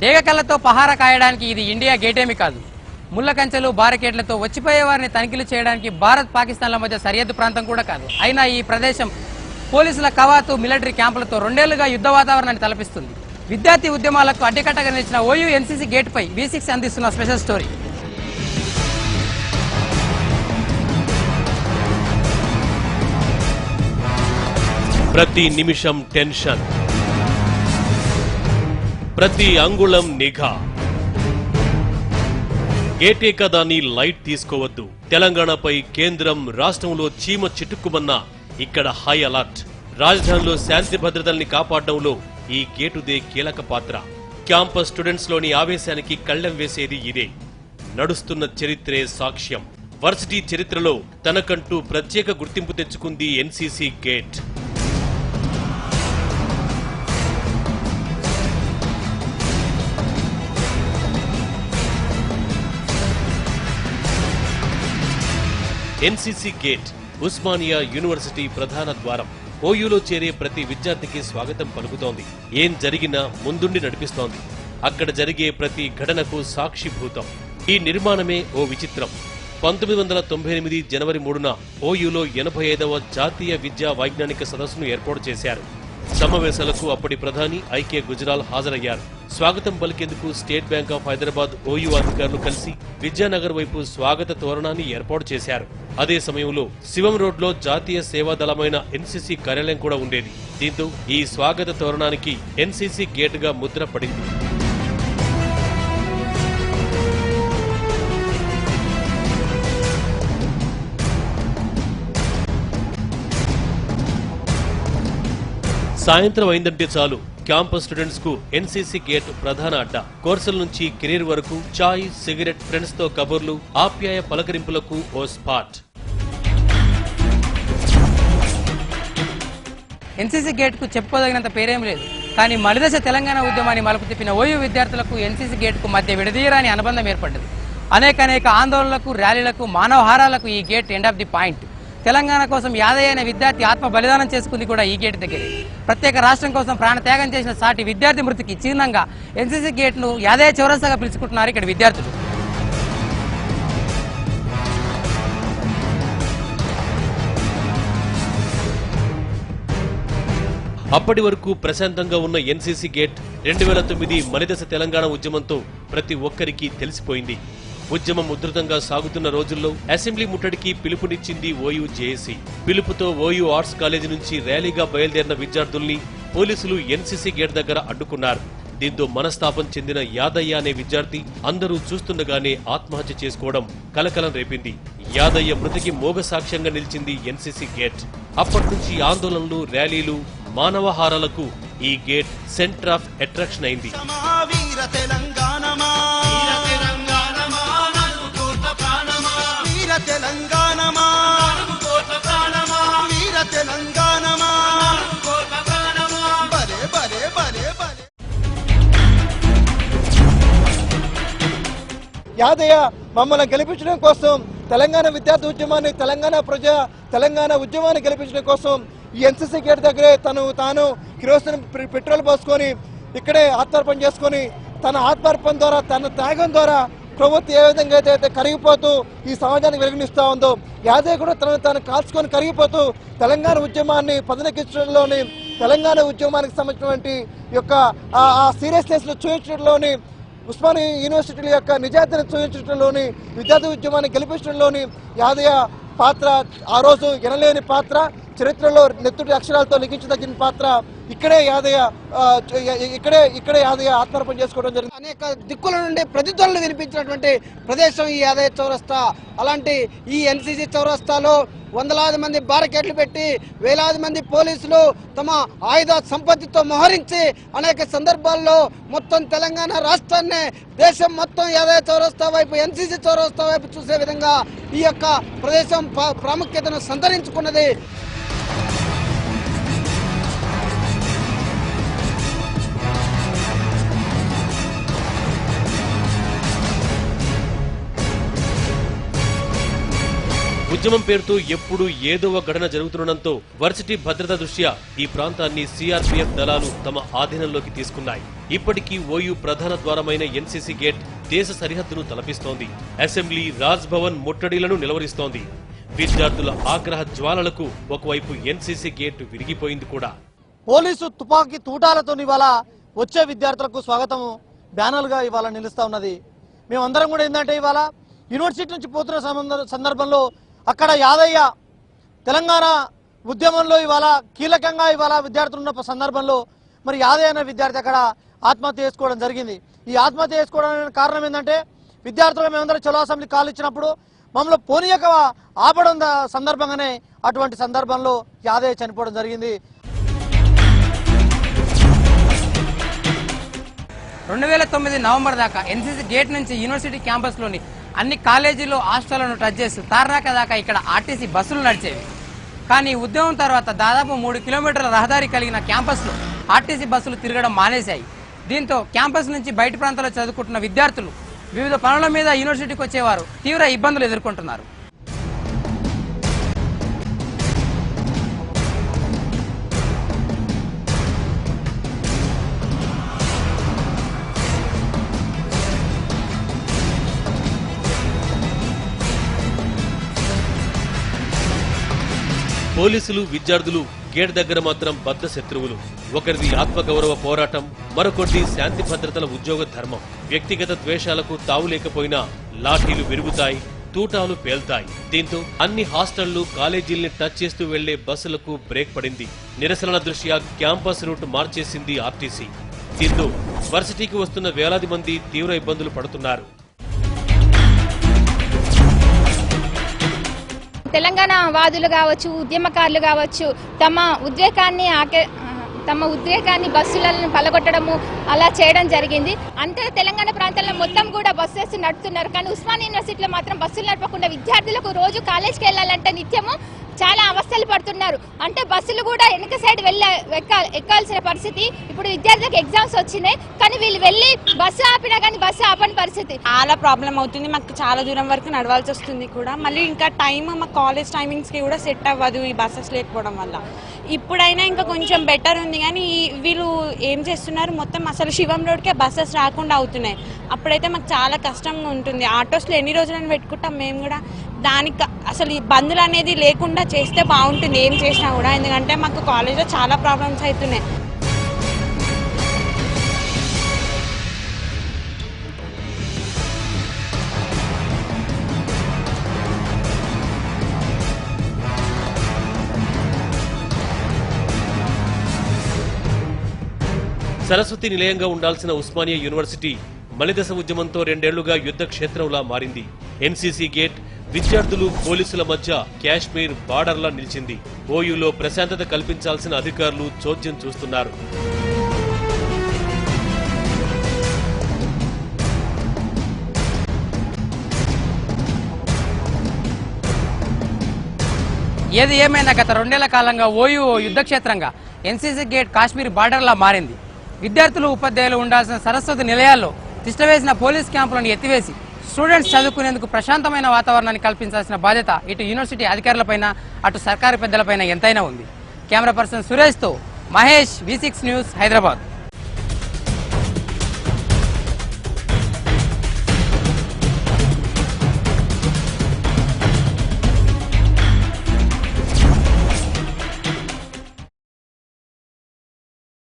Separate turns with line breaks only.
ఏకకళ్ళతో పహారా కాయడానికి ఇది ఇండియా గేటేమీ కాదు. ముళ్ల కంచెలు బారికేడ్లతో వచ్చిపోయే వారిని తనిఖీలు చేయడానికి భారత్ పాకిస్తాన్ల మధ్య సరిహద్దు ప్రాంతం కూడా కాదు. అయినా ఈ ప్రదేశం పోలీసుల కవాతు మిలిటరీ క్యాంపులతో 2 ఏళ్లుగా యుద్ధ వాతావరణాన్ని తలపిస్తుంది. విద్యార్థి ఉద్యమాలకు అడ్డకట్టగా నిలిచిన ఓయూ ఎన్సీసీ గేట్ పై V6 అందిస్తున్న స్పెషల్ స్టోరీ.
ప్రతి నిమిషం టెన్షన్, ప్రతి అంగుళం నిఘా. గేటే కదా అని లైట్ తీసుకోవద్దు. తెలంగాణపై కేంద్రం రాష్ట్రంలో చీమ చిటుక్కుమన్నా ఇక్కడ హై అలర్ట్. రాజధానిలో శాంతి భద్రతల్ని కాపాడడంలో ఈ గేటుదే కీలక పాత్ర. క్యాంపస్ స్టూడెంట్స్ లోని ఆవేశానికి కళ్లెం వేసేది ఇదే. నడుస్తున్న చరిత్రే సాక్ష్యం. వర్సిటీ చరిత్రలో తనకంటూ ప్రత్యేక గుర్తింపు తెచ్చుకుంది NCC gate. NCC gate Osmania university ప్రధాన ద్వారం. ఓయూలో చేరే ప్రతి విద్యార్థికి స్వాగతం పలుకుతోంది. ఏం జరిగినా ముందుండి నడిపిస్తోంది. అక్కడ జరిగే ప్రతి ఘటనకు సాక్షిభూతం. ఈ నిర్మాణమే ఓ విచిత్రం. 1998 జనవరి 3న ఓయూలో 85వ జాతీయ విద్యా వైజ్ఞానిక సదస్సును ఏర్పాటు చేశారు. సమావేశాలకు అప్పటి ప్రధాని ఐకే గుజరాల్ హాజరయ్యారు. స్వాగతం పలికేందుకు State Bank of Hyderabad OU అధికారులు కలిసి విద్యానగర్ వైపు స్వాగత తోరణాన్ని ఏర్పాటు చేశారు. అదే సమయంలో శివం రోడ్లో జాతీయ సేవా దళమైన ఎన్సీసీ కార్యాలయం కూడా ఉండేది. దీంతో ఈ స్వాగత తోరణానికి ఎన్సీసీ గేటుగా ముద్ర పడింది. సాయంత్రం అయిందంటే చాలు క్యాంపస్ స్టూడెంట్స్ కు ఎన్సీసీ గేట్ ప్రధాన అడ్డా. కోర్సుల నుంచి కెరీర్ వరకు చాయ్, సిగరెట్, ఫ్రెండ్స్ తో కబుర్లు, ఆప్యాయ పలకరింపులకు ఓ స్పాట్.
ఎన్సీసీ గేట్ కు చెప్పుకోదగినంత పేరేం లేదు. కానీ మలిదశ తెలంగాణ ఉద్యమాన్ని మలుపు తిప్పిన ఓయూ విద్యార్థులకు ఎన్సీసీ గేట్ కు మధ్య విడదీయరాని అనుబంధం ఏర్పడ్డది. అనేక ఆందోళనలకు, ర్యాలీలకు, మానవహారాలకు ఈ gate end of the point. Telangana కోసం యాదయ్య అనే విద్యార్థి ఆత్మ బలిదానం చేసుకుంది కూడా ఈ గేట్ దగ్గరే. ప్రత్యేక రాష్ట్రం కోసం ప్రాణత్యాగం చేసిన సాటి విద్యార్థి మృతికి చిహ్నంగా ఎన్సీసీ గేట్ను యాదయ్య చౌరస్తాగా పిలుచుకుంటున్నారు ఇక్కడ విద్యార్థులు.
అప్పటి వరకు ప్రశాంతంగా ఉన్న ఎన్సీసీ గేట్ 2009 మలిదశ తెలంగాణ ఉద్యమంతో ప్రతి ఒక్కరికి తెలిసిపోయింది. ఉద్యమం ఉధృతంగా సాగుతున్న రోజుల్లో అసెంబ్లీ ముట్టడికి పిలుపునిచ్చింది ఓయూ జేఏసీ. పిలుపుతో ఓయూ ఆర్ట్స్ కాలేజీ నుంచి ర్యాలీగా బయలుదేరిన విద్యార్థుల్ని పోలీసులు ఎన్సీసీ గేట్ దగ్గర అడ్డుకున్నారు. దీంతో మనస్తాపం చెందిన యాదయ్య అనే విద్యార్థి అందరూ చూస్తుండగానే ఆత్మహత్య చేసుకోవడం కలకలం రేపింది. యాదయ్య మృతికి మోగ సాక్ష్యంగా నిలిచింది ఎన్సీసీ గేట్. అప్పటి నుంచి ఆందోళనలు, ర్యాలీలు, మానవహారాలకు ఈ గేట్ సెంటర్ ఆఫ్ అట్రాక్షన్ అయింది.
యాదయ్య మమ్మల్ని గెలిపించడం కోసం, తెలంగాణ విద్యార్థి ఉద్యమాన్ని, తెలంగాణ ఉద్యమాన్ని గెలిపించడం కోసం ఈ ఎన్సీసీ గేట్ దగ్గరే తాను కిరోసిన్ పెట్రోల్ పోసుకొని ఇక్కడే ఆత్మార్పణ చేసుకొని, తన ఆత్మార్పణ ద్వారా, తన త్యాగం ద్వారా ప్రభుత్వం ఏ విధంగా అయితే కరిగిపోతూ ఈ సమాజానికి వెలుగునిస్తూ ఉందో, యాదయ్య కూడా తాను కాల్చుకొని కరిగిపోతూ తెలంగాణ ఉద్యమాన్ని పదనెక్కించడంలోని, తెలంగాణ ఉద్యమానికి సంబంధించినటువంటి యొక్క ఆ సీరియస్నెస్ చూపించడంలోని, ఉస్మానియా యూనివర్సిటీల యొక్క నిజాయితీని చూపించడంలోని, విద్యార్థి ఉద్యమాన్ని గెలిపించడంలోని యాదయ్య పాత్ర ఆ రోజు ఎనలేని పాత్ర, చరిత్రలో నెత్తుటి అక్షరాలతో లిఖించదగిన పాత్ర. ఇక్కడే యాదయ్య ఆత్మార్పణ చేసుకోవడం జరిగింది. అనేక దిక్కుల నుండి ప్రతిధ్వనులు వినిపించినటువంటి ప్రదేశం ఈ యాదయ్య చౌరస్తా. అలాంటి ఈ ఎన్సీసీ చౌరస్తాలో వందలాది మంది బారికేడ్లు పెట్టి, వేలాది మంది పోలీసులు తమ ఆయుధ సంపత్తితో మోహరించి అనేక సందర్భాల్లో మొత్తం తెలంగాణ రాష్ట్రాన్ని, దేశం మొత్తం యాదయ్య చౌరస్తా వైపు, ఎన్సీసీ చౌరస్తా వైపు చూసే విధంగా ఈ యొక్క ప్రదేశం ప్రాముఖ్యతను సంతరించుకున్నది.
ఉద్యమం పేరుతో ఎప్పుడూ ఏదో ఒక ఘటన జరుగుతుండటంతో వర్సిటీ భద్రత దృష్ట్యా ఈ ప్రాంతాన్ని సిఆర్పీఎఫ్ దళాలు తమ ఆధీనంలోకి తీసుకున్నాయి. ఇప్పటికీ ఓయూ ప్రధాన ద్వారమైన ఎన్సీసీ గేట్ దేశ సరిహద్దును తలపిస్తోంది. అసెంబ్లీ, రాజ్ భవన్ ముట్టడిలను నిలవరిస్తోంది. విద్యార్థుల ఆగ్రహ జ్వాలలకు ఒకవైపు ఎన్సీసీ గేట్ విరిగిపోయింది కూడా.
పోలీసు తుపాకీ తూటాలతో ఇవాళ వచ్చే విద్యార్థులకు స్వాగతం బ్యానర్గా ఇవాళ నిలుస్తా ఉన్నది. మేమందరం కూడా ఏంటంటే ఇవాళ యూనివర్సిటీ నుంచి పోతున్న సందర్భంలో అక్కడ యాదయ్య తెలంగాణ ఉద్యమంలో ఇవాళ కీలకంగా ఇవాళ విద్యార్థులు ఉన్న సందర్భంలో మరి యాదయ్య అనే విద్యార్థి అక్కడ ఆత్మహత్య చేసుకోవడం జరిగింది. ఈ ఆత్మహత్య చేసుకోవడానికి కారణం ఏంటంటే విద్యార్థులు మేమందరం చలో అసెంబ్లీ కాల్ ఇచ్చినప్పుడు మమ్మల్ని పోనీయక ఆపడం సందర్భంగానే అటువంటి సందర్భంలో యాదయ్య చనిపోవడం జరిగింది.
2009 నవంబర్ దాకా ఎన్సీసీ గేట్ నుంచి యూనివర్సిటీ క్యాంపస్లోని అన్ని కాలేజీలు, హాస్టళ్లను టచ్ చేస్తూ తార్నాక దాకా ఇక్కడ ఆర్టీసీ బస్సులు నడిచేవి. కానీ ఉద్యమం తర్వాత దాదాపు 3 కిలోమీటర్ల రహదారి కలిగిన క్యాంపస్లో ఆర్టీసీ బస్సులు తిరగడం మానేశాయి. దీంతో క్యాంపస్ నుంచి బయట ప్రాంతాల్లో చదువుకుంటున్న విద్యార్థులు వివిధ పనుల మీద యూనివర్సిటీకి వచ్చేవారు తీవ్ర ఇబ్బందులు ఎదుర్కొంటున్నారు.
పోలీసులు, విద్యార్థులు గేట్ దగ్గర మాత్రం బద్ధ శత్రువులు. ఒకరిది ఆత్మగౌరవ పోరాటం, మరొకటి శాంతి భద్రతల ఉద్యోగ ధర్మం. వ్యక్తిగత ద్వేషాలకు తావు లేకపోయినా లాఠీలు విరుగుతాయి, తూటాలు పేల్తాయి. దీంతో అన్ని హాస్టళ్లు, కాలేజీల్ని టచ్ చేస్తూ వెళ్లే బస్సులకు బ్రేక్ పడింది. నిరసనల దృష్ట్యా క్యాంపస్ రూట్ మార్చేసింది ఆర్టీసీ. దీంతో వర్సిటీకి వస్తున్న వేలాది మంది తీవ్ర ఇబ్బందులు పడుతున్నారు.
తెలంగాణ వాదులు కావచ్చు, ఉద్యమకారులు కావచ్చు, తమ ఉద్రేకాన్ని బస్సులను పలగొట్టడము అలా చేయడం జరిగింది. అంతే తెలంగాణ ప్రాంతాల్లో మొత్తం కూడా బస్సెస్ నడుపుతున్నారు. కానీ ఉస్మానియా యూనివర్సిటీలో మాత్రం బస్సులు నడపకుండా విద్యార్థులకు రోజు కాలేజ్కి వెళ్ళాలంటే నిత్యము చాలా అవస్థలు పడుతున్నారు. అంటే బస్సులు కూడా వెనక సైడ్ ఎక్కాల్సిన పరిస్థితి. ఇప్పుడు విద్యార్థులకు ఎగ్జామ్స్ వచ్చినాయి, కానీ వీళ్ళు వెళ్ళి బస్సు ఆపినా కానీ బస్సు ఆపని పరిస్థితి.
చాలా ప్రాబ్లం అవుతుంది. మాకు చాలా దూరం వరకు నడవాల్సి వస్తుంది కూడా. మళ్ళీ ఇంకా మా కాలేజ్ టైమింగ్స్కి కూడా సెట్ అవ్వదు ఈ బస్సెస్ లేకపోవడం వల్ల. ఇప్పుడైనా ఇంకా కొంచెం బెటర్ ఉంది, కానీ వీళ్ళు ఏం చేస్తున్నారు, మొత్తం అసలు శివం రోడ్కే బస్సెస్ రాకుండా అవుతున్నాయి. అప్పుడైతే మాకు చాలా కష్టంగా ఉంటుంది. ఆటోస్లో ఎన్ని రోజులని పెట్టుకుంటాం మేము కూడా. దానికి అసలు ఈ బంధులు అనేది లేకుండా చేస్తే బాగుంటుంది ఏం చేసినా కూడా. ఎందుకంటే మాకు కాలేజ్లో చాలా ప్రాబ్లమ్స్ అవుతున్నాయి.
సరస్వతి నిలయంగా ఉండాల్సిన ఉస్మానియా యూనివర్సిటీ మలిదశ ఉద్యమంతో 2 ఏళ్లుగా యుద్ధ క్షేత్రంలా మారింది. ఎన్సీసీ గేట్ విద్యార్థులు, పోలీసుల మధ్య కాశ్మీర్ బార్డర్లా నిలిచింది. ఓయూలో ప్రశాంతత కల్పించాల్సిన అధికారులు చోద్యం చూస్తున్నారు.
ఏది ఏమైనా గత 2 ఏళ్ల కాలంగా ఓయూ యుద్ధ క్షేత్రంగా, ఎన్సీసీ గేట్ కాశ్మీర్ బార్డర్లా మారింది. విద్యార్థులు, ఉపాధ్యాయులు ఉండాల్సిన సరస్వతి నిలయాల్లో తిష్టవేసిన పోలీస్ క్యాంపులను ఎత్తివేసి స్టూడెంట్స్ చదువుకునేందుకు ప్రశాంతమైన వాతావరణాన్ని కల్పించాల్సిన బాధ్యత ఇటు యూనివర్సిటీ అధికారులపైన, అటు సర్కారు పెద్దలపైన ఎంతైనా ఉంది. కెమెరా పర్సన్ సురేష్తో మహేష్, V6 న్యూస్, హైదరాబాద్.